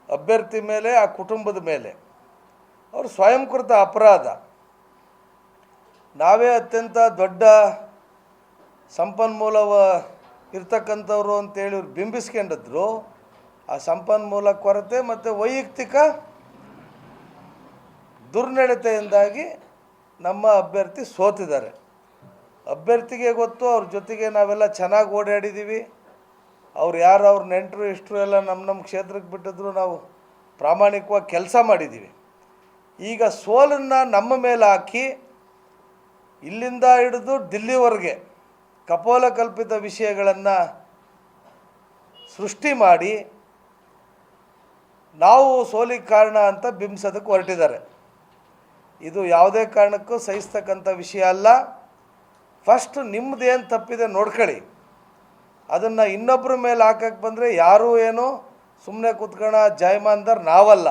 ಅಭ್ಯರ್ಥಿ ಮೇಲೆ, ಆ ಕುಟುಂಬದ ಮೇಲೆ ಅವರು ಸ್ವಯಂಕೃತ ಅಪರಾಧ. ನಾವೇ ಅತ್ಯಂತ ದೊಡ್ಡ ಸಂಪನ್ಮೂಲ ಇರ್ತಕ್ಕಂಥವ್ರು ಅಂತೇಳಿ ಇವ್ರು ಬಿಂಬಿಸ್ಕೊಂಡಿದ್ರು. ಆ ಸಂಪನ್ಮೂಲ ಕೊರತೆ ಮತ್ತು ವೈಯಕ್ತಿಕ ದುರ್ನಡತೆಯಿಂದಾಗಿ ನಮ್ಮ ಅಭ್ಯರ್ಥಿ ಸೋತಿದ್ದಾರೆ. ಅಭ್ಯರ್ಥಿಗೆ ಗೊತ್ತು, ಅವ್ರ ಜೊತೆಗೆ ನಾವೆಲ್ಲ ಚೆನ್ನಾಗಿ ಓಡಾಡಿದ್ದೀವಿ. ಅವ್ರು ಯಾರು ಅವ್ರ ನೆಂಟರು ಇಷ್ಟರು ಎಲ್ಲ ನಮ್ಮ ಕ್ಷೇತ್ರಕ್ಕೆ ಬಿಟ್ಟಿದ್ರು, ನಾವು ಪ್ರಾಮಾಣಿಕವಾಗಿ ಕೆಲಸ ಮಾಡಿದ್ದೀವಿ. ಈಗ ಸೋಲನ್ನು ನಮ್ಮ ಮೇಲೆ ಹಾಕಿ ಇಲ್ಲಿಂದ ಹಿಡಿದು ದಿಲ್ಲಿವರೆಗೆ ಕಪೋಲ ಕಲ್ಪಿತ ವಿಷಯಗಳನ್ನು ಸೃಷ್ಟಿ ಮಾಡಿ ನಾವು ಸೋಲಿಗೆ ಕಾರಣ ಅಂತ ಬಿಂಬಿಸೋದಕ್ಕೆ ಹೊರಟಿದ್ದಾರೆ. ಇದು ಯಾವುದೇ ಕಾರಣಕ್ಕೂ ಸಹಿಸ್ತಕ್ಕಂಥ ವಿಷಯ ಅಲ್ಲ. ಫಸ್ಟ್ ನಿಮ್ಮದೇನು ತಪ್ಪಿದೆ ನೋಡ್ಕೊಳ್ಳಿ. ಅದನ್ನು ಇನ್ನೊಬ್ಬರ ಮೇಲೆ ಹಾಕಕ್ಕೆ ಬಂದರೆ ಯಾರೂ ಏನೋ ಸುಮ್ಮನೆ ಕೂತ್ಕೊಳ್ಳೋ ಜಾಯಮಾನ್ದಾರ್ ನಾವಲ್ಲ.